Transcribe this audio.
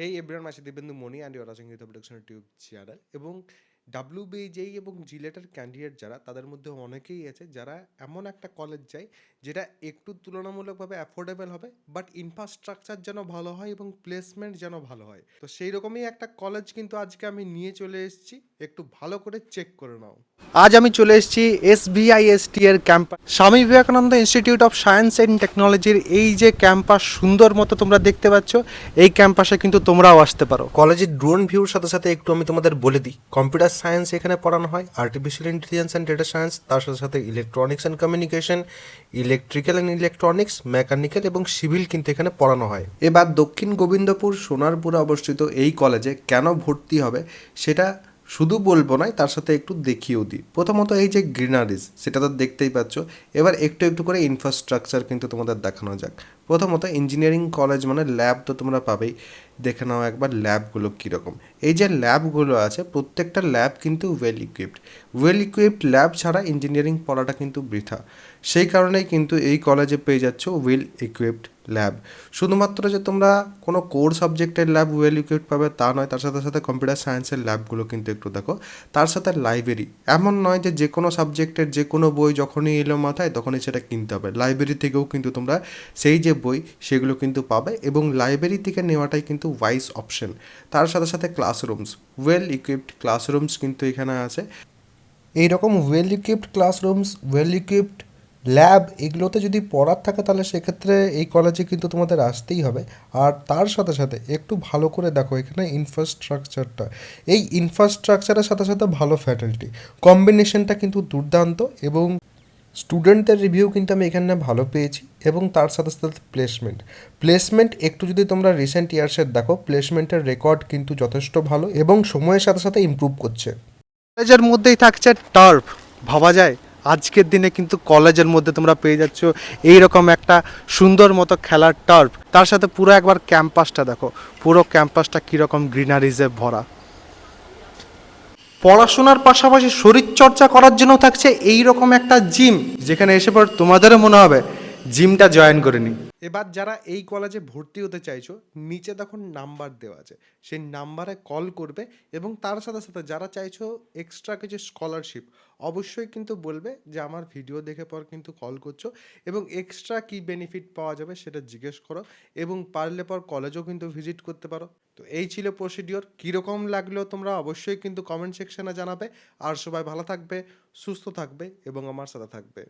Hey everyone, my Dibendu Moni and you are watching Youth Production YouTube channel এবং WBJEE এবং জিলেটের candidate যারা তাদের মধ্যে অনেকেই আছে যারা এমন একটা কলেজ যায় যেটা একটু তুলনামূলকভাবে অ্যাফোর্ডেবল হবে বাট ইনফ্রাস্ট্রাকচার যেন ভালো হয় এবং প্লেসমেন্ট যেন ভালো হয়। তো সেই রকমই একটা কলেজ কিন্তু আজকে আমি নিয়ে চলে এসেছি, একটু ভালো করে চেক করে নাও। আজ আমি চলে এসেছি SBIST এর campus, Swami Vivekananda institute of science and টেকনোলজির এই যে ক্যাম্পাস সুন্দর মতো তোমরা দেখতে পাচ্ছ, এই ক্যাম্পাসে কিন্তু তোমরাও আসতে পারো। কলেজের ড্রোন ভিউর সাথে সাথে একটু আমি তোমাদের বলে দিই, কম্পিউটার সায়েন্স এখানে পড়ানো হয়, artificial intelligence and data science, তার সাথে সাথে electronics and communication, electrical and electronics, mechanical এবং সিভিল কিন্তু এখানে পড়ানো হয়। এবার দক্ষিণ গোবিন্দপুর সোনারপুরে অবস্থিত এই কলেজে কেন ভর্তি হবে সেটা শুধু বলবো নয়, তার সাথে একটু দেখিয়েও দিই। প্রথমত এই যে গ্রিনারিজ সেটা তো দেখতেই পাচ্ছ। এবার একটু একটু করে ইনফ্রাস্ট্রাকচার কিন্তু তোমাদের দেখানো যাক। প্রথমত ইঞ্জিনিয়ারিং কলেজ মানে ল্যাব তো তোমরা পাবেই, দেখে নাও একবার ল্যাবগুলো কীরকম। এই যে ল্যাবগুলো আছে প্রত্যেকটা ল্যাব কিন্তু ওয়েল ইকুইপড ল্যাব ছাড়া ইঞ্জিনিয়ারিং পড়াটা কিন্তু বৃথা। সেই কারণেই কিন্তু এই কলেজে পেয়ে যাচ্ছ ওয়েল ইকুইপড ল্যাব। শুধুমাত্র যে তোমরা কোনো কোর সাবজেক্টের ল্যাব ওয়েল ইকুইপড পাবে তা নয়, তার সাথে সাথে কম্পিউটার সায়েন্সের ল্যাবগুলো কিন্তু একটু দেখো। তার সাথে লাইব্রেরি, এমন নয় যে যে কোনো সাবজেক্টের যে কোনো বই যখনই এলো মাথায় তখনই সেটা কিনতে হবে। লাইব্রেরি থেকেও কিন্তু তোমরা সেই যে বই সেগুলো কিন্তু পাবে এবং লাইব্রেরি থেকে নেওয়াটাই কিন্তু ওয়াইজ অপশন। তার সাথে সাথে ক্লাসরুমস, ওয়েল ইকুইপড ক্লাসরুমস কিন্তু এখানে আছে। এইরকম well equipped classrooms, well equipped lab এগুলোতে যদি পড়ার থাকে তাহলে সেক্ষেত্রে এই কলেজে কিন্তু তোমাদের আসতেই হবে। আর তার সাথে সাথে একটু ভালো করে দেখো এখানে ইনফ্রাস্ট্রাকচারটা, এই ইনফ্রাস্ট্রাকচারের সাথে সাথে ভালো ফ্যাকাল্টি, কম্বিনেশনটা কিন্তু দুর্দান্ত। এবং স্টুডেন্টদের রিভিউ কিন্তু আমি এখানে ভালো পেয়েছি। এবং তার সাথে সাথে প্লেসমেন্ট একটু যদি তোমরা রিসেন্ট ইয়ার্সের দেখো, প্লেসমেন্টের রেকর্ড কিন্তু যথেষ্ট ভালো এবং সময়ের সাথে সাথে ইমপ্রুভ করছে। কলেজের মধ্যেই থাকছে টার্ফ, ভাবা যায় আজকের দিনে কিন্তু কলেজের মধ্যে তোমরা পেয়ে যাচ্ছ এইরকম একটা সুন্দর মতো খেলার টার্ফ। তার সাথে পুরো একবার ক্যাম্পাসটা দেখো, পুরো ক্যাম্পাসটা কীরকম গ্রিনারিজে ভরা। পড়াশোনার পাশাপাশি শরীরচর্চা করার জন্য থাকছে এই রকম একটা জিম, যেখানে এসে পর তোমাদেরও মনে হবে জিমটা জয়েন করে নিই। এবার যারা এই কলেজে ভর্তি হতে চাইছো, নিচে তখন নাম্বার দেওয়া আছে, সেই নাম্বারে কল করবে। এবং তার সাথে সাথে যারা চাইছো এক্সট্রা কিছু স্কলারশিপ, অবশ্যই কিন্তু বলবে যে আমার ভিডিও দেখে পর কিন্তু কল করছো এবং এক্সট্রা কী বেনিফিট পাওয়া যাবে সেটা জিজ্ঞেস করো। এবং পারলে পর কলেজও কিন্তু ভিজিট করতে পারো। তো এই ছিল প্রসিডিওর। কীরকম লাগলো তোমরা অবশ্যই কিন্তু কমেন্ট সেকশনে জানাবে। আর সবাই ভালো থাকবে, সুস্থ থাকবে এবং আমার সাথে থাকবে।